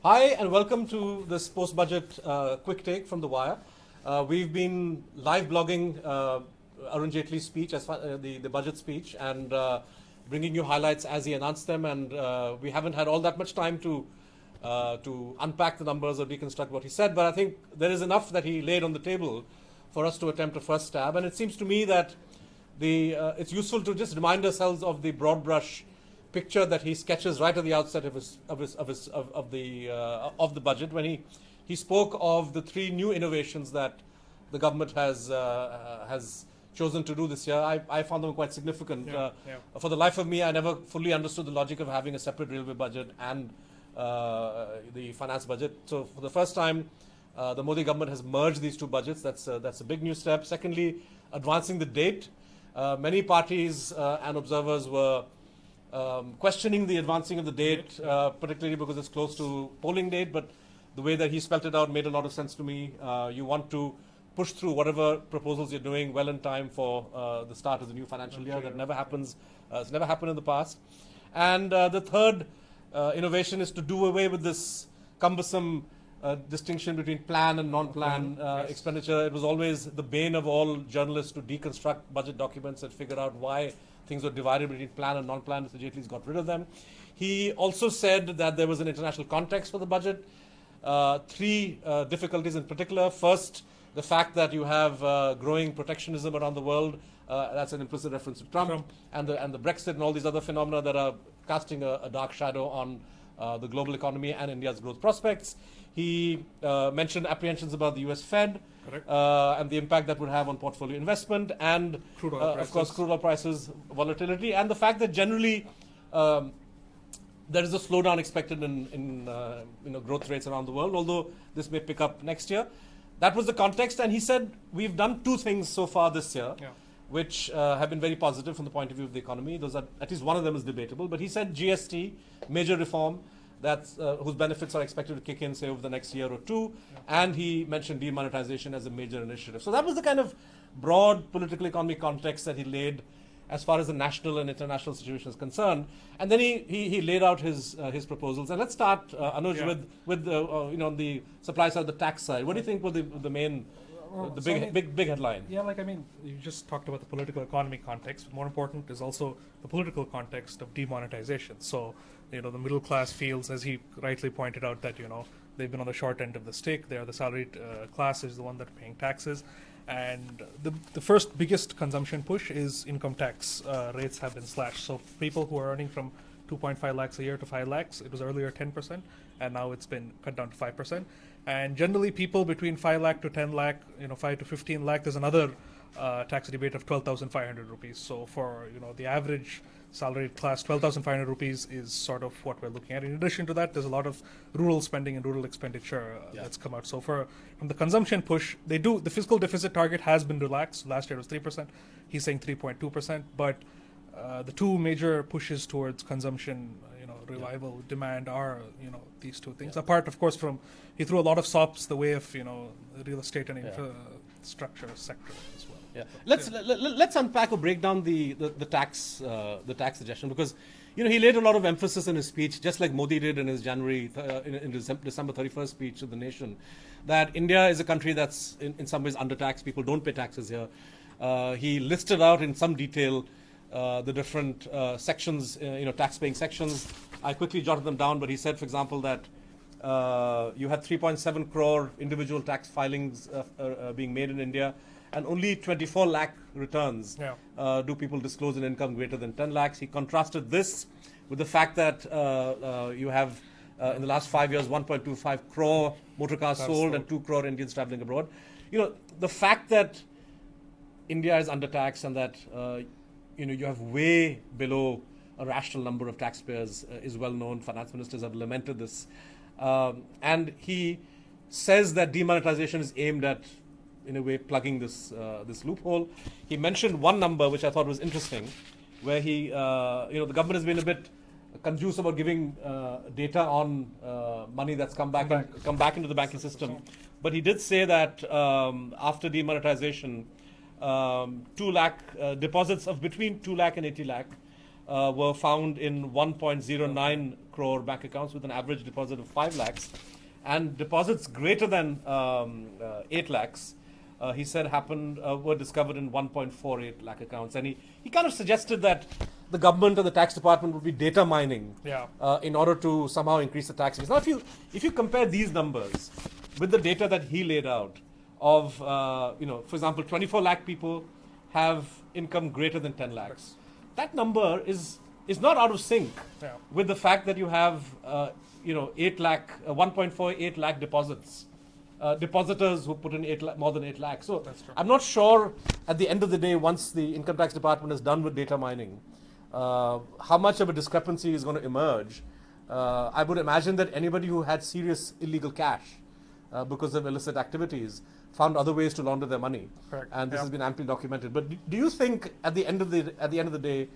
Hi, and welcome to this post-budget quick take from The Wire. We've been live blogging Arun Jaitley's speech, the budget speech, and bringing you highlights as he announced them. And we haven't had all that much time to unpack the numbers or deconstruct what he said. But I think there is enough that he laid on the table for us to attempt a first stab. And it seems to me that it's useful to just remind ourselves of the broad brush picture that he sketches right at the outset of the budget when he spoke of the three new innovations that the government has chosen to do this year. I found them quite significant. For the life of me, I never fully understood the logic of having a separate railway budget and the finance budget. So for the first time, the Modi government has merged these two budgets. That's a big new step. Secondly, advancing the date. Many parties and observers were questioning the advancing of the date, particularly because it's close to polling date, but the way that he spelled it out made a lot of sense to me. You want to push through whatever proposals you're doing well in time for the start of the new financial year. That never happens. It's never happened in the past. And the third innovation is to do away with this cumbersome distinction between plan and non-plan expenditure. It was always the bane of all journalists to deconstruct budget documents and figure out why things were divided between plan and non-plan. Mr. Jaitley's got rid of them. He also said that there was an international context for the budget. Three difficulties in particular. First, the fact that you have growing protectionism around the world. That's an implicit reference to Trump. And the Brexit and all these other phenomena that are casting a dark shadow on the global economy and India's growth prospects. He mentioned apprehensions about the US Fed and the impact that would have on portfolio investment and, of course, crude oil prices volatility, and the fact that generally there is a slowdown expected in growth rates around the world, although this may pick up next year. That was the context, and he said we've done two things so far this year, which have been very positive from the point of view of the economy. Those are, at least one of them is debatable, but he said GST, major reform, whose benefits are expected to kick in, say, over the next year or two. And he mentioned demonetization as a major initiative. So that was the kind of broad political economic context that he laid as far as the national and international situation is concerned. And then he laid out his proposals. And let's start, Anuj, with on the supply side, the tax side. What do you think were the main, big headline? Yeah, you just talked about the political economy context. More important is also the political context of demonetization. So, the middle class feels, as he rightly pointed out, that, they've been on the short end of the stick. They are the salaried class is the one that are paying taxes. And the first biggest consumption push is income tax rates have been slashed. So people who are earning from 2.5 lakhs a year to 5 lakhs, it was earlier 10%, and now it's been cut down to 5%. And generally people between 5 lakh to 10 lakh, 5 to 15 lakh, there's another tax rebate of 12,500 rupees. So for, the average salaried class, 12,500 rupees is sort of what we're looking at. In addition to that, there's a lot of rural spending and rural expenditure that's come out. So from the consumption push, the fiscal deficit target has been relaxed. Last year it was 3%. He's saying 3.2%. But the two major pushes towards consumption, revival, demand are, these two things. Apart, of course, he threw a lot of sops the way of, the real estate and infrastructure sector as well. Yeah, let's unpack or break down the tax suggestion, because he laid a lot of emphasis in his speech, just like Modi did in his December 31st speech to the nation, that India is a country that's in some ways undertaxed. People don't pay taxes here. He listed out in some detail the different sections, tax-paying sections. I quickly jotted them down, but he said, for example, that you had 3.7 crore individual tax filings being made in India, and only 24 lakh returns do people disclose an income greater than 10 lakhs. He contrasted this with the fact that you have, in the last 5 years, 1.25 crore motor cars sold and 2 crore Indians traveling abroad. The fact that India is undertaxed and that you have way below a rational number of taxpayers is well known. Finance ministers have lamented this. And he says that demonetization is aimed at, in a way, plugging this loophole. He mentioned one number which I thought was interesting, where the government has been a bit confused about giving data on money that's come back into the banking system. But he did say that after demonetization, 2 lakh deposits of between 2 lakh and 80 lakh were found in 1.09 crore bank accounts with an average deposit of 5 lakhs. And deposits greater than 8 lakhs, he said were discovered in 1.48 lakh accounts. And he kind of suggested that the government or the tax department would be data mining in order to somehow increase the tax base. Now, if you compare these numbers with the data that he laid out of, for example, 24 lakh people have income greater than 10 lakhs. That number is not out of sync with the fact that you have 1.48 lakh depositors who put in more than 8 lakhs. So I'm not sure at the end of the day, once the income tax department is done with data mining, how much of a discrepancy is going to emerge. I would imagine that anybody who had serious illegal cash because of illicit activities found other ways to launder their money. Correct. And this has been amply documented. But do you think at the end of the day,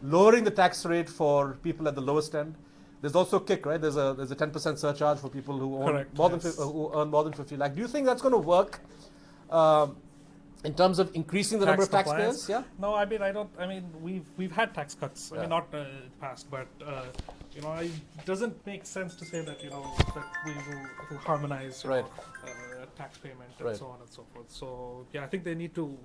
lowering the tax rate for people at the lowest end, there's also a kick, right? There's a 10% surcharge for people who earn who earn more than 50 lakh. Do you think that's going to work in terms of increasing the number of taxpayers? Yeah. No, I mean, we've had tax cuts. I mean, not passed, but it doesn't make sense to say that that we will harmonize tax payment and so on and so forth. So yeah, I think they need to.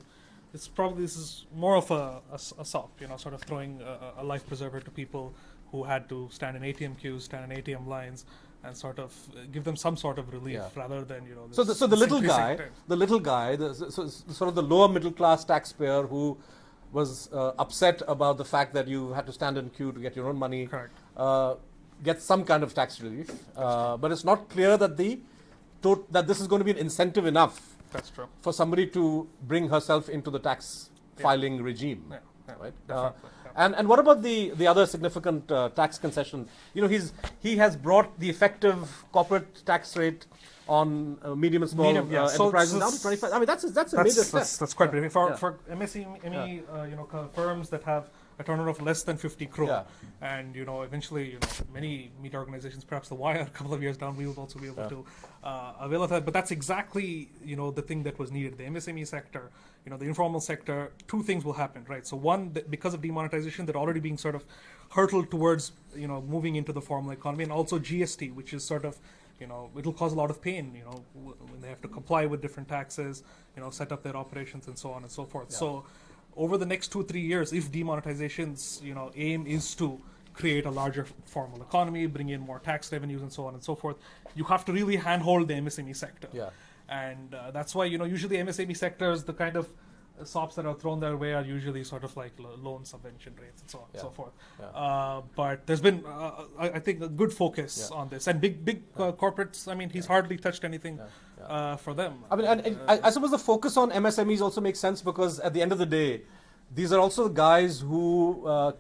This is more of a SOP, sort of throwing a life preserver to people who had to stand in ATM queues, stand in ATM lines, and sort of give them some sort of relief rather than So the little guy, sort of the lower middle class taxpayer who was upset about the fact that you had to stand in queue to get your own money, gets some kind of tax relief, but it's not clear that that this is going to be an incentive enough. That's true. For somebody to bring herself into the tax filing regime, right? And what about the other significant tax concession? He has brought the effective corporate tax rate on medium and small enterprises down to 25. I mean, that's a major step. That's quite big for MSME firms that have a turnover of less than 50 crore, and eventually many media organizations, perhaps the Wire, a couple of years down, we will also be able to avail of that. But that's exactly the thing that was needed. The MSME sector, the informal sector, two things will happen, right? So one, because of demonetization, they're already being sort of hurtled towards moving into the formal economy, and also GST, which is sort of it'll cause a lot of pain, when they have to comply with different taxes, set up their operations and so on and so forth. So over the next 2-3 years, if demonetization's aim is to create a larger formal economy, bring in more tax revenues and so on and so forth, you have to really handhold the MSME sector. And that's why usually MSME sectors, the kind of SOPs that are thrown their way are usually sort of like loan subvention rates and so on and so forth. But there's been, I think, a good focus on this. And big corporates, I mean, he's hardly touched anything for them. I mean, and I suppose the focus on MSMEs also makes sense because at the end of the day, these are also the guys who,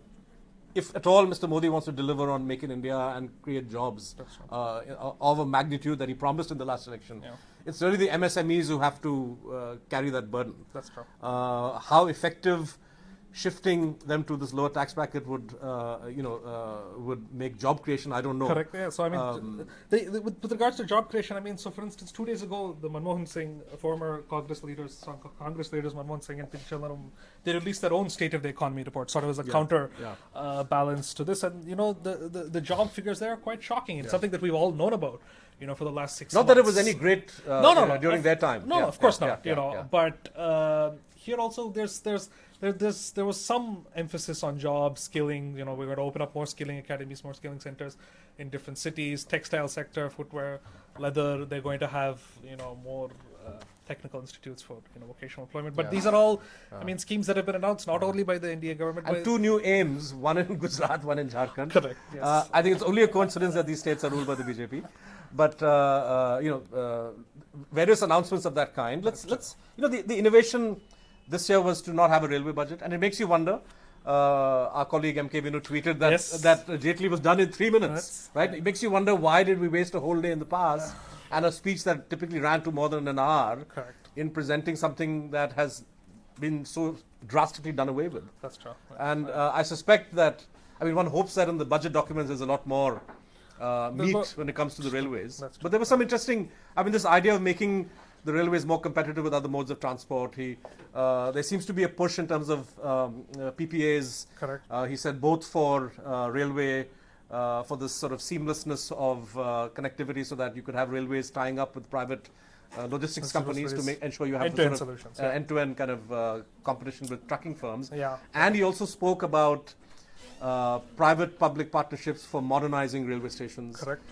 if at all Mr. Modi wants to deliver on Make in India and create jobs of a magnitude that he promised in the last election, it's really the MSMEs who have to carry that burden. That's true. How effective shifting them to this lower tax bracket would make job creation, I don't know. Correct. Yeah. So I mean, with regards to job creation, I mean, so for instance, 2 days ago, the Manmohan Singh, former Congress leaders Manmohan Singh and Pinchalam, they released their own State of the Economy report, sort of as a counter balance to this. And the job figures there are quite shocking. It's something that we've all known about, for the last 6 months. Not that it was any great during their time. No, of course not. But here also there was some emphasis on job skilling. We're going to open up more skilling academies, more skilling centers in different cities. Textile sector, footwear, leather. They're going to have more technical institutes for vocational employment. But these are all, I mean, schemes that have been announced not only by the NDA government, and 2 new aims, one in Gujarat, one in Jharkhand. Correct. Yes. I think it's only a coincidence that these states are ruled by the BJP. But various announcements of that kind. Let's the innovation this year was to not have a railway budget, and it makes you wonder. Our colleague M.K. Vinu tweeted that Jaitley was done in 3 minutes. Right? It makes you wonder, why did we waste a whole day in the past and a speech that typically ran to more than an hour in presenting something that has been so drastically done away with. That's true. And I suspect that, I mean, one hopes that in the budget documents there's a lot more meat when it comes to the railways. But there was some interesting, I mean, this idea of making the railway is more competitive with other modes of transport. There seems to be a push in terms of PPAs. Correct. He said both for railway, for this sort of seamlessness of connectivity, so that you could have railways tying up with private logistics companies to ensure you have end-to-end the sort of solutions, end-to-end kind of competition with trucking firms. Yeah. And he also spoke about private-public partnerships for modernizing railway stations. Correct.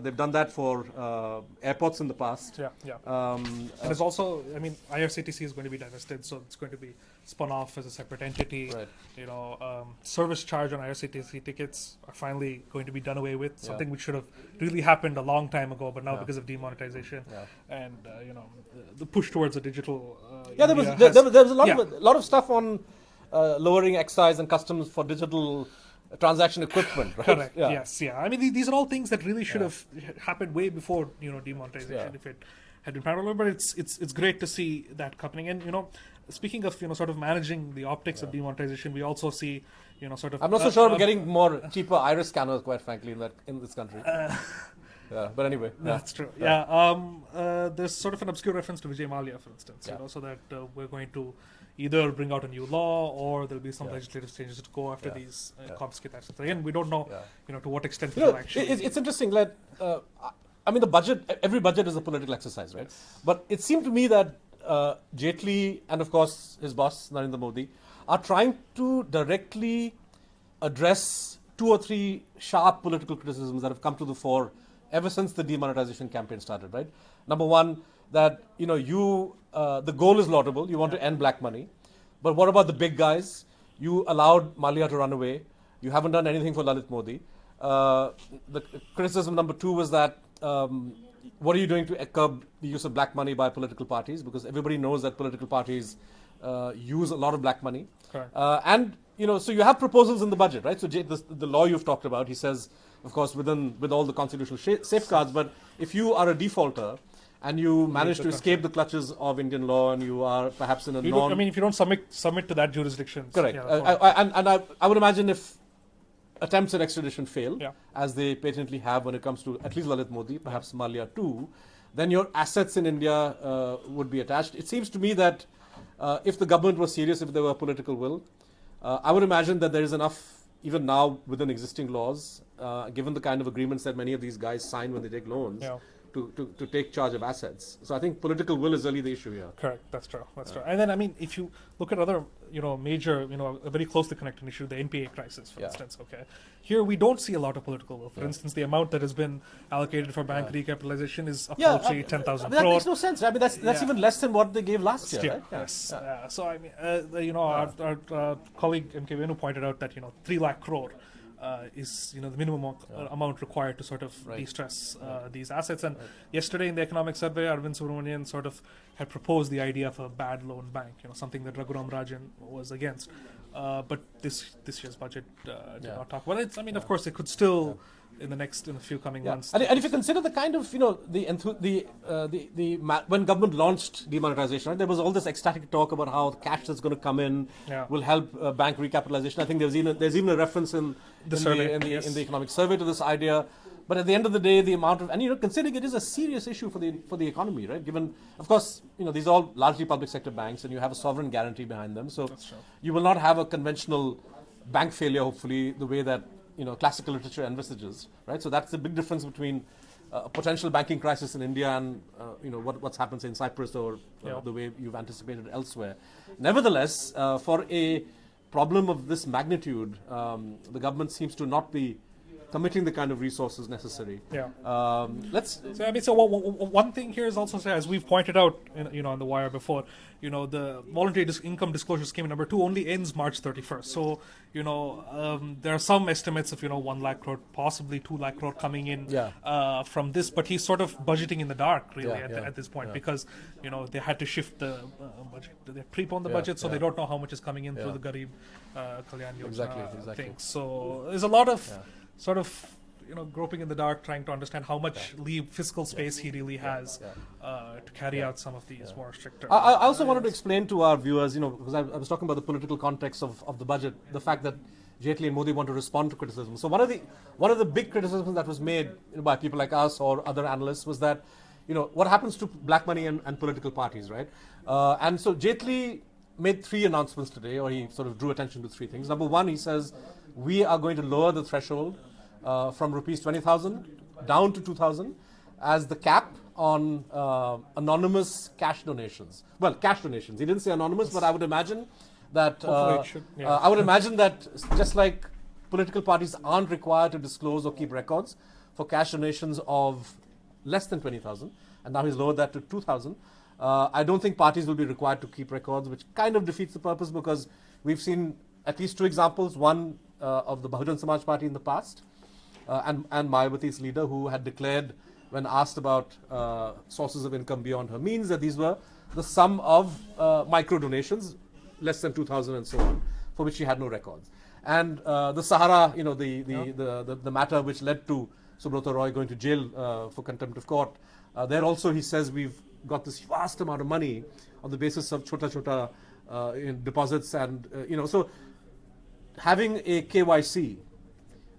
They've done that for airports in the past. Yeah. And there's also, I mean, IRCTC is going to be divested, so it's going to be spun off as a separate entity. Right. You know, service charge on IRCTC tickets are finally going to be done away with. Something which should have really happened a long time ago, but now because of demonetization and you know, the push towards a digital. There was a lot of stuff on lowering excise and customs for digital transaction equipment. Right? Correct. Yes. I mean, these are all things that really should have happened way before, you know, demonetization. If it had been parallel, but it's great to see that happening. And you know, speaking of, you know, sort of managing the optics of demonetization, we also see, you know, sort of. I'm not so sure we're getting more cheaper iris scanners, quite frankly, in this country. But anyway, that's true. There's sort of an obscure reference to Vijay Mallya, for instance. You know, so that we're going to either bring out a new law or there'll be some legislative changes to go after these confiscate assets. Again, we don't know, you know, to what extent it will actually. It's interesting that I mean, the budget. Every budget is a political exercise, right? But it seemed to me that Jaitley and of course his boss Narendra Modi are trying to directly address 2 or 3 sharp political criticisms that have come to the fore ever since the demonetization campaign started, right? Number one, that, you know, the goal is laudable. You want to end black money. But what about the big guys? You allowed Mallya to run away. You haven't done anything for Lalit Modi. The criticism number 2 was that what are you doing to curb the use of black money by political parties? Because everybody knows that political parties use a lot of black money. And, you know, so you have proposals in the budget, right? So the law you've talked about, he says, of course, with all the constitutional safeguards, but if you are a defaulter and you manage to escape the clutches of Indian law and you are perhaps in a I mean, if you don't submit to that jurisdiction. Correct. I would imagine if attempts at extradition fail, as they patently have when it comes to at least Lalit Modi, perhaps Mallya too, then your assets in India would be attached. It seems to me that if the government was serious, if there were political will, I would imagine that there is enough, even now within existing laws, given the kind of agreements that many of these guys sign when they take loans, to take charge of assets. So I think political will is really the issue here. Correct. That's true. And then, I mean, if you look at other, you know, major, you know, a very closely connected issue, the NPA crisis, for instance. Okay, here we don't see a lot of political will. For instance, the amount that has been allocated for bank recapitalization is approaching 10,000 crore. That makes no sense. I mean, that's even less than what they gave last year. Right? Yes. So I mean, you know, our colleague M.K. Venu pointed out that, you know, 3 lakh crore. Is, you know, the minimum amount required to sort of de-stress these assets. And yesterday in the economic survey, Arvind Subramanian sort of had proposed the idea of a bad loan bank, you know, something that Raghuram Rajan was against. But this year's budget did not talk about it. I mean, of course, it could still in a few coming months. And if you consider the kind of, you know, when government launched demonetization, right, there was all this ecstatic talk about how the cash that's going to come in will help bank recapitalization. I think there's even a reference in the economic survey to this idea. But at the end of the day, the amount of, and, you know, considering it is a serious issue for the economy, right? Given, of course, you know, these are all largely public sector banks, and you have a sovereign guarantee behind them. So you will not have a conventional bank failure, hopefully, the way that, you know, classical literature envisages, right? So that's the big difference between a potential banking crisis in India and, you know, what's happened, say, in Cyprus or the way you've anticipated elsewhere. Nevertheless, for a problem of this magnitude, the government seems to not be committing the kind of resources necessary. So one thing here is also, as we've pointed out, on the wire before, you know, the voluntary income disclosure scheme number 2 only ends March 31st. So, you know, there are some estimates of, 1 lakh crore, possibly 2 lakh crore coming in from this, but he's sort of budgeting in the dark, really, at this point, because, they had to shift the budget. They prepone the budget, so they don't know how much is coming in through the Garib Kalyan Yojana thing. So there's a lot of sort of, groping in the dark, trying to understand how much fiscal space he really has to carry out some of these more stricter. I also wanted to explain to our viewers, because I was talking about the political context of the budget, the fact that Jaitley and Modi want to respond to criticism. So one of the big criticisms that was made by people like us or other analysts was that, what happens to black money and political parties, right? And so Jaitley made 3 announcements today, or he sort of drew attention to 3 things. Number one, he says, we are going to lower the threshold from rupees 20,000 down to 2,000 as the cap on anonymous cash donations. Well, cash donations. He didn't say anonymous, but I would imagine that I would imagine that just like political parties aren't required to disclose or keep records for cash donations of less than 20,000, and now he's lowered that to 2,000. I don't think parties will be required to keep records, which kind of defeats the purpose, because we've seen at least 2 examples, one of the Bahujan Samaj Party in the past, and Mayawati's leader, who had declared, when asked about sources of income beyond her means, that these were the sum of micro donations, less than 2,000 and so on, for which she had no records. And the Sahara, the matter which led to Subrata Roy going to jail for contempt of court, there also he says we've got this vast amount of money on the basis of chota in deposits, and so having a KYC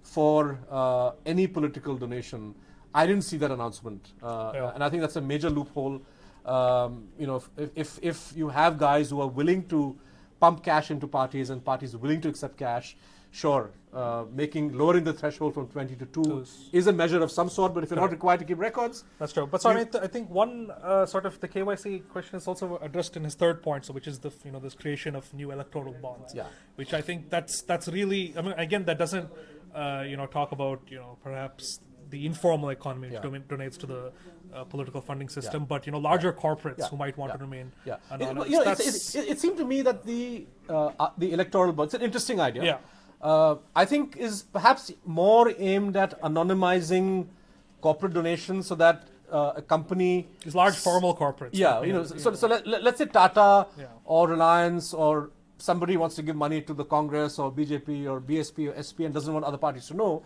for any political donation, I didn't see that announcement, and I think that's a major loophole. If you have guys who are willing to pump cash into parties and parties willing to accept cash, sure, lowering the threshold from 20 to 2 is a measure of some sort, but if you're not required to keep records... That's true. But so I think one sort of the KYC question is also addressed in his 3rd point, so which is the this creation of new electoral bonds, which I think that's really, I mean, again, that doesn't talk about perhaps the informal economy which donates to the political funding system, but larger corporates who might want to remain anonymous. It seemed to me that the electoral bond, it's an interesting idea. I think is perhaps more aimed at anonymizing corporate donations, so that a company... These large formal corporates. So let's say Tata or Reliance or somebody wants to give money to the Congress or BJP or BSP or SP and doesn't want other parties to know.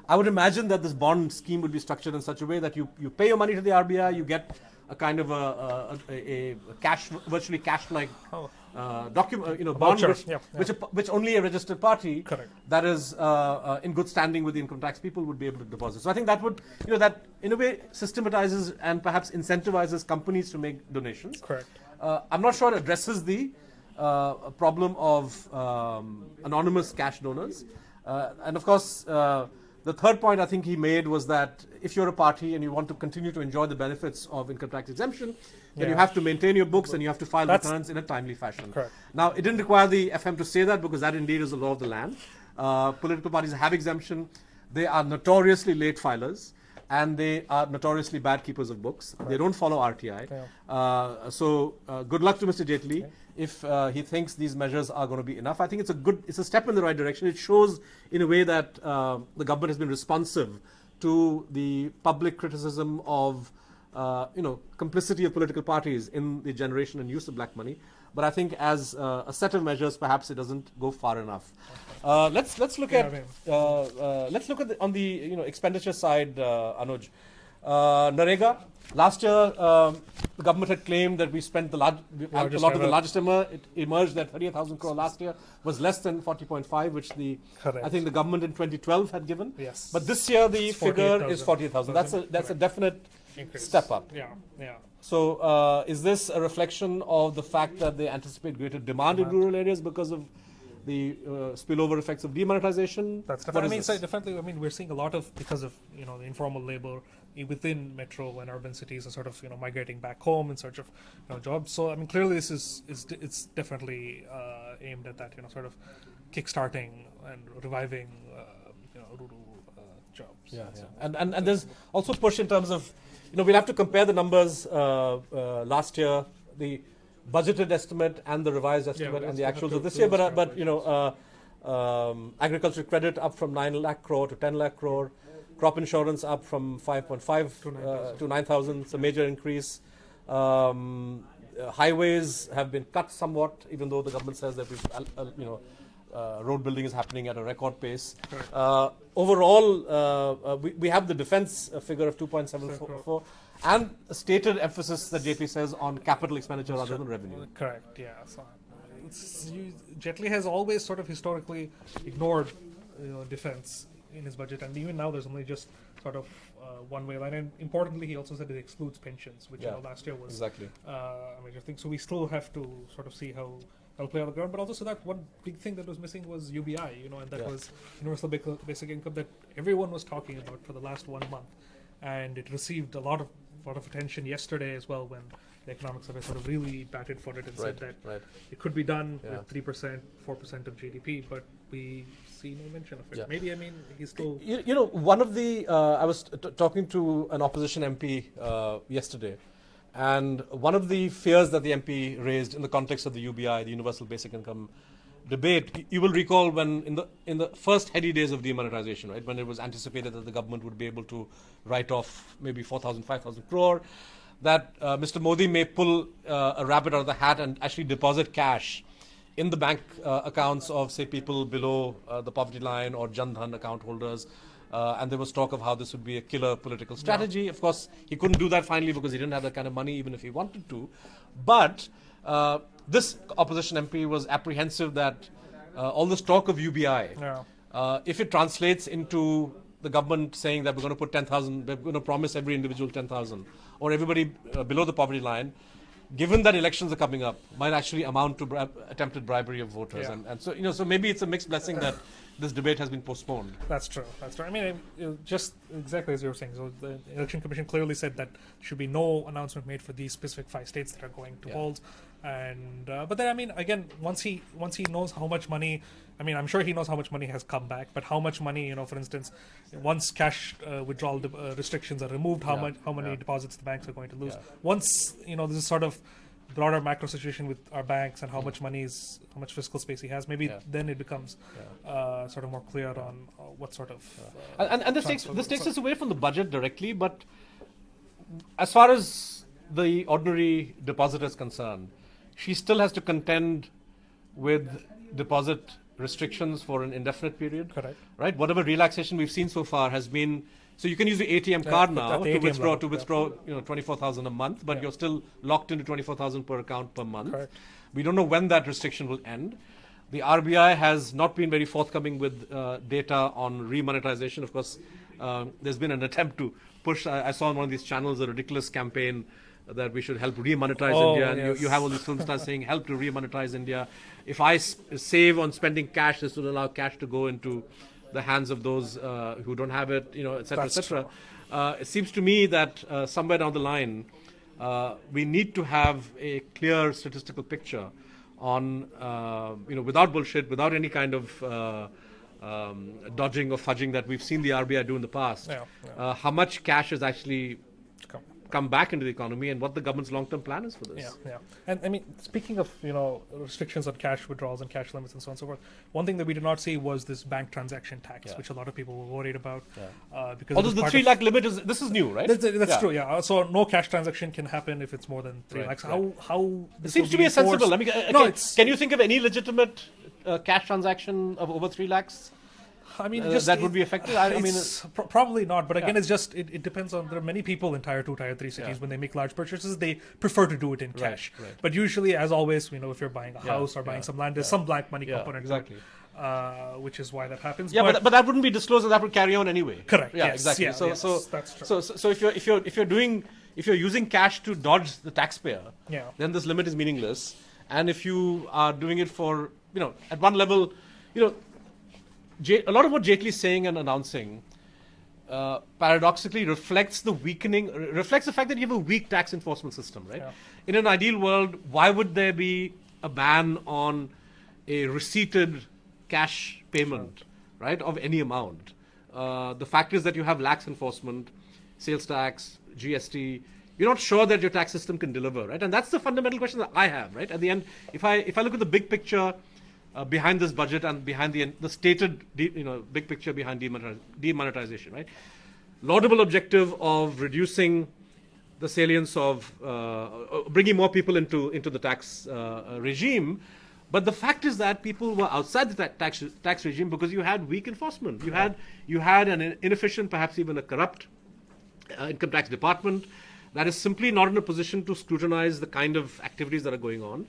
I would imagine that this bond scheme would be structured in such a way that you pay your money to the RBI, you get a kind of a cash, virtually cash-like document, bond, which only a registered party that is in good standing with the income tax people would be able to deposit. So I think that would, that in a way systematizes and perhaps incentivizes companies to make donations. I'm not sure it addresses the problem of anonymous cash donors, and of course. The 3rd point I think he made was that if you're a party and you want to continue to enjoy the benefits of income tax exemption, then you have to maintain your books and you have to file returns in a timely fashion. Now, it didn't require the FM to say that, because that indeed is the law of the land. Political parties have exemption. They are notoriously late filers, and they are notoriously bad keepers of books. They don't follow RTI. So good luck to Mr. Jaitley. If he thinks these measures are going to be enough. I think it's a step in the right direction. It shows in a way that the government has been responsive to the public criticism of complicity of political parties in the generation and use of black money. But I think as a set of measures, perhaps it doesn't go far enough. Let's look at on the expenditure side, Anuj. Narega. Last year, the government had claimed that we spent a lot of the largest ever. It emerged that 38,000 crore last year was less than 40.5, which I think the government in 2012 had given. But this year the figure is 48,000. That's a definite step up. So is this a reflection of the fact that they anticipate greater demand in rural areas because of the spillover effects of demonetization? That's definitely. Definitely. I mean, we're seeing a lot of, because of the informal labor within metro and urban cities are sort of migrating back home in search of jobs. So I mean, clearly this it's definitely aimed at that sort of kickstarting and reviving rural jobs. And there's also push in terms of we'll have to compare the numbers last year, the budgeted estimate and the revised estimate and the actuals of this year. But agricultural credit up from 9 lakh crore to 10 lakh crore. Crop insurance up from 5.5 to 9,000. It's a major increase. Highways have been cut somewhat, even though the government says that road building is happening at a record pace. Overall, we have the defense figure of 2.74 and a stated emphasis that JP says on capital expenditure rather than revenue. Correct. Yeah. So Jaitley has always sort of historically ignored defense in his budget, and even now there's only just sort of one way line. And importantly, he also said it excludes pensions, which last year was exactly a major thing. So we still have to sort of see how that'll play on the ground. But also, so that one big thing that was missing was UBI, and that was universal basic income that everyone was talking about for the last 1 month, and it received a lot of attention yesterday as well when the economic survey sort of really batted for it and said that it could be done with 3%, 4% of GDP, but we see no mention of it. Maybe, he's still... one of the... I was talking to an opposition MP yesterday, and one of the fears that the MP raised in the context of the UBI, the Universal Basic Income debate, you will recall when in the first heady days of demonetization, right, when it was anticipated that the government would be able to write off maybe 4,000, 5,000 crore, that Mr. Modi may pull a rabbit out of the hat and actually deposit cash in the bank accounts of, say, people below the poverty line or Jan Dhan account holders. And there was talk of how this would be a killer political strategy. Yeah. Of course, he couldn't do that finally because he didn't have that kind of money, even if he wanted to. But this opposition MP was apprehensive that all this talk of UBI, if it translates into the government saying that we're going to put 10,000, we're going to promise every individual 10,000, or everybody below the poverty line, given that elections are coming up, might actually amount to attempted bribery of voters. And so, so maybe it's a mixed blessing that this debate has been postponed. That's true. Just exactly as you were saying. So the Election Commission clearly said that there should be no announcement made for these specific 5 states that are going to polls. And but then, again, once he knows how much money, I'm sure he knows how much money has come back, but how much money, for instance, once cash withdrawal restrictions are removed, how many deposits the banks are going to lose. Once, this is sort of broader macro situation with our banks and how much how much fiscal space he has, maybe then it becomes sort of more clear on what sort of... And this takes us away from the budget directly, but as far as the ordinary depositor is concerned, she still has to contend with deposit restrictions for an indefinite period. Correct. Right? Whatever relaxation we've seen so far has been... So you can use the ATM card now to withdraw 24,000 a month, but you're still locked into 24,000 per account per month. Correct. We don't know when that restriction will end. The RBI has not been very forthcoming with data on remonetization. Of course, there's been an attempt to push. I saw on one of these channels a ridiculous campaign that we should help remonetize India. And you have all these film stars saying help to remonetize India. If I save on spending cash, this will allow cash to go into the hands of those who don't have it, et cetera, et cetera. It seems to me that somewhere down the line, we need to have a clear statistical picture on, without bullshit, without any kind of dodging or fudging that we've seen the RBI do in the past, how much cash has actually come back into the economy and what the government's long-term plan is for this. And speaking of restrictions on cash withdrawals and cash limits and so on and so forth, one thing that we did not see was this bank transaction tax, which a lot of people were worried about. Because although the 3 lakh limit this is new, right? That's true. So no cash transaction can happen if it's more than 3 lakhs. How it seems to be a sensible. Can you think of any legitimate cash transaction of over 3 lakhs? That would be effective. Probably not. But again, it's just it depends on. There are many people in tier 2, tier 3 cities when they make large purchases, they prefer to do it in cash. Right. But usually, as always, if you're buying a house or buying some land, there's some black money component. Exactly. Which is why that happens. But that wouldn't be disclosed, and that would carry on anyway. Correct. Yeah, exactly. So that's true. So if you're using cash to dodge the taxpayer, then this limit is meaningless. And if you are doing it for at one level, a lot of what Jaitley is saying and announcing paradoxically reflects the fact that you have a weak tax enforcement system, right? In an ideal world, why would there be a ban on a receipted cash payment, right, of any amount? The fact is that you have lax enforcement, sales tax, GST. You're not sure that your tax system can deliver, right? And that's the fundamental question that I have, right? At the end, if I look at the big picture behind this budget and behind the stated big picture behind demonetization, right? Laudable objective of reducing the salience of bringing more people into the tax regime, but the fact is that people were outside the tax regime because you had weak enforcement. You had an inefficient, perhaps even a corrupt income tax department that is simply not in a position to scrutinize the kind of activities that are going on.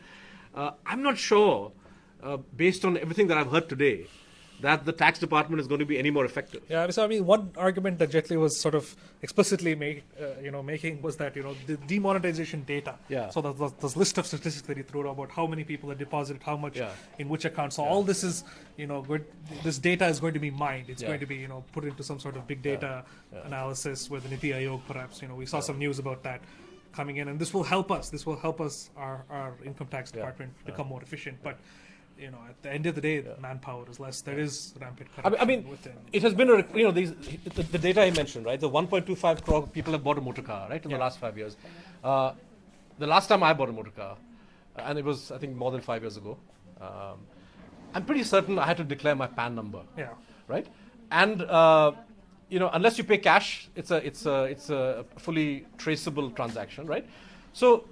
I'm not sure. Based on everything that I've heard today, that the tax department is going to be any more effective. Yeah, so I mean, one argument that Jet Li was sort of explicitly making was that the demonetization data. Yeah. So the list of statistics that he threw out about how many people have deposited how much in which account. So all this is this data is going to be mined. It's going to be put into some sort of big data analysis with the Niti Aayog perhaps. We saw some news about that coming in, and this will help us. This will help us our income tax department become more efficient. But at the end of the day, manpower is less. There is rampant corruption. I mean, within. it has been the data I mentioned, right? The 1.25 crore people have bought a motor car, right, in the last 5 years. The last time I bought a motor car, and it was I think more than 5 years ago. I'm pretty certain I had to declare my PAN number. Yeah. Right, and unless you pay cash, it's a fully traceable transaction, right? So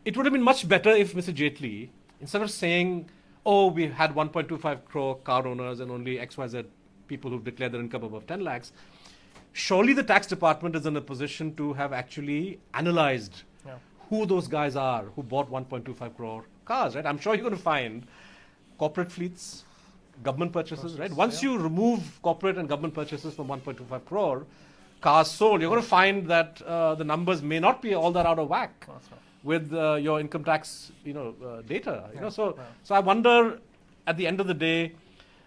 it would have been much better if Mr. Jaitley, instead of saying, oh, we had 1.25 crore car owners and only XYZ people who've declared their income above 10 lakhs, surely the tax department is in a position to have actually analyzed who those guys are who bought 1.25 crore cars, right? I'm sure you're going to find corporate fleets, government purchases, right? Once you remove corporate and government purchases from 1.25 crore cars sold, you're going to find that the numbers may not be all that out of whack with your income tax, data. So I wonder, at the end of the day,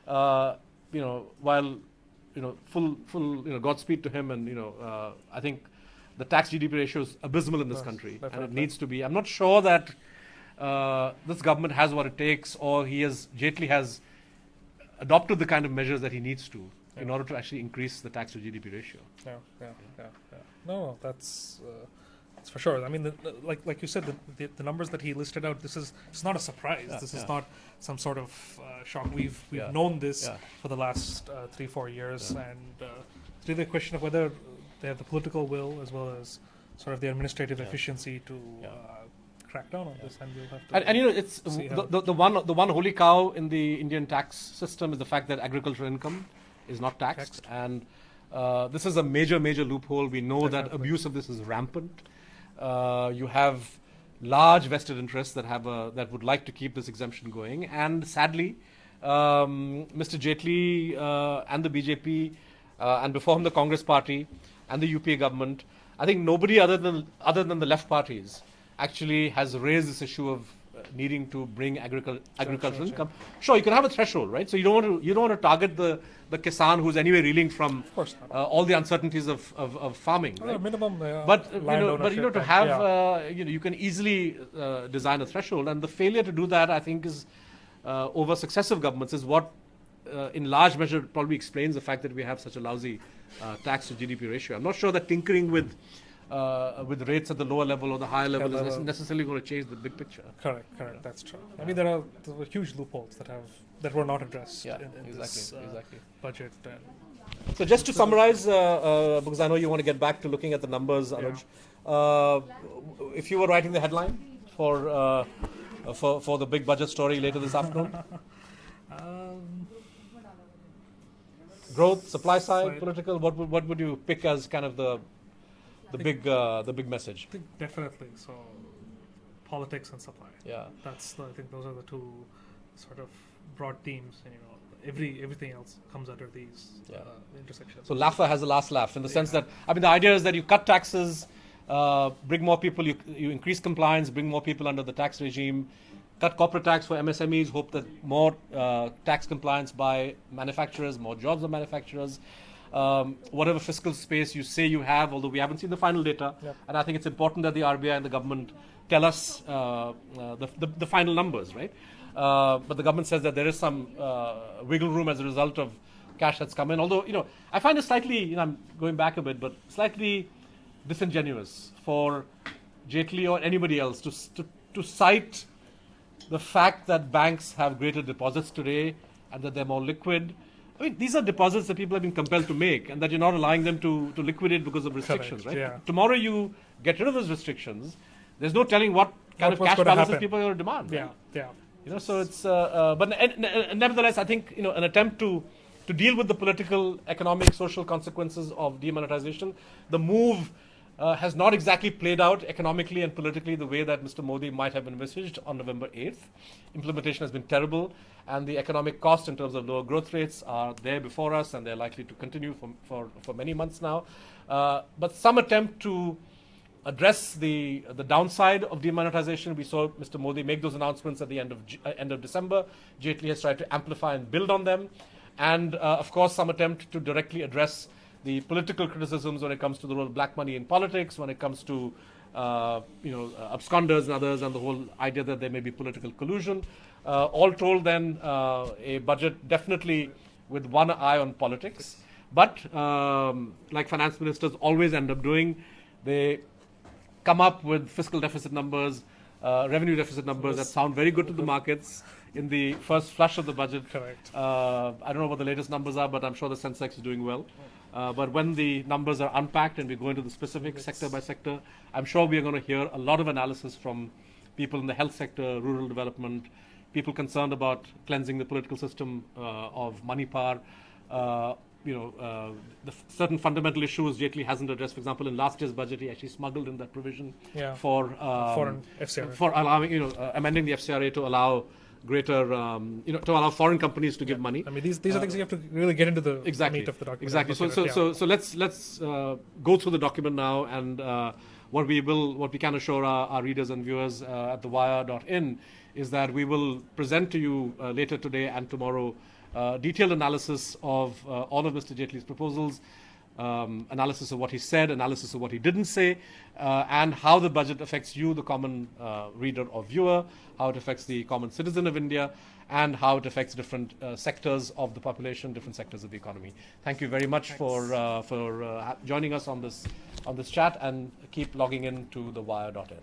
while full Godspeed to him, and I think the tax GDP ratio is abysmal in this country, and it needs to be. I'm not sure that this government has what it takes, or Jaitley has adopted the kind of measures that he needs to in order to actually increase the tax to GDP ratio. No, that's for sure. I mean, like you said, the numbers that he listed out. It's not a surprise. This is not some sort of shock. We've known this for the last 3-4 years, and it's really a question of whether they have the political will as well as sort of the administrative efficiency to crack down on this, and we'll have to. And it's the one holy cow in the Indian tax system is the fact that agricultural income is not taxed. And this is a major loophole. We know that abuse of this is rampant. You have large vested interests that would like to keep this exemption going, and sadly, Mr. Jaitley and the BJP, and before him the Congress Party and the UPA government, I think nobody other than the left parties actually has raised this issue of needing to bring agricultural income. Sure, you can have a threshold, right? So you don't want to target the Kisan who's anyway reeling from all the uncertainties of farming. Right? Minimum, but to have you can easily design a threshold, and the failure to do that, I think, is over successive governments is what in large measure probably explains the fact that we have such a lousy tax to GDP ratio. I'm not sure that tinkering with rates at the lower level or the higher level is necessarily going to change the big picture. Correct. That's true. I mean, there were huge loopholes that were not addressed in this budget. So just to summarize, because I know you want to get back to looking at the numbers, Anuj, if you were writing the headline for the big budget story later this afternoon, growth, supply side, political, what would you pick as kind of the big message? I think definitely. So, politics and supply. Yeah. I think those are the two sort of broad themes. And, everything else comes under these intersections. So Laffer has the last laugh in the sense that, I mean, the idea is that you cut taxes, bring more people, you increase compliance, bring more people under the tax regime, cut corporate tax for MSMEs, hope that more tax compliance by manufacturers, more jobs of manufacturers. Whatever fiscal space you say you have, although we haven't seen the final data, and I think it's important that the RBI and the government tell us the final numbers, right? But the government says that there is some wiggle room as a result of cash that's come in. Although, I find it slightly, I'm going back a bit, but slightly disingenuous for Jaitley or anybody else to cite the fact that banks have greater deposits today and that they're more liquid. I mean, these are deposits that people have been compelled to make, and that you're not allowing them to liquidate because of restrictions, right? Yeah. Tomorrow you get rid of those restrictions, there's no telling what kind of cash balances people are going to demand. Yeah. So it's, but nevertheless, I think, an attempt to deal with the political, economic, social consequences of demonetization, the move has not exactly played out economically and politically the way that Mr. Modi might have envisaged on November 8th. Implementation has been terrible, and the economic cost in terms of lower growth rates are there before us, and they're likely to continue for many months now. But some attempt to address the downside of demonetization. We saw Mr. Modi make those announcements at the end of December. Jaitley has tried to amplify and build on them. And of course, some attempt to directly address the political criticisms when it comes to the role of black money in politics, when it comes to absconders and others, and the whole idea that there may be political collusion. All told, then, a budget definitely with one eye on politics. But like finance ministers always end up doing, they come up with fiscal deficit numbers, revenue deficit numbers that sound very good to the markets in the first flush of the budget. Correct. I don't know what the latest numbers are, but I'm sure the Sensex is doing well. But when the numbers are unpacked and we go into the specific sector by sector, I'm sure we are going to hear a lot of analysis from people in the health sector, rural development, people concerned about cleansing the political system of money power. The certain fundamental issues Jaitley hasn't addressed. For example, in last year's budget, he actually smuggled in that provision for foreign FCRA. for allowing, amending the FCRA to allow greater, to allow foreign companies to give money. I mean, these are things you have to really get into the meat of the document. Exactly. So let's go through the document now, and what we can assure our readers and viewers at thewire.in is that we will present to you later today and tomorrow detailed analysis of all of Mr. Jaitley's proposals, analysis of what he said, analysis of what he didn't say, and how the budget affects you, the common reader or viewer, how it affects the common citizen of India, and how it affects different sectors of the population, different sectors of the economy. Thank you very much for joining us on this chat, and keep logging in to thewire.in.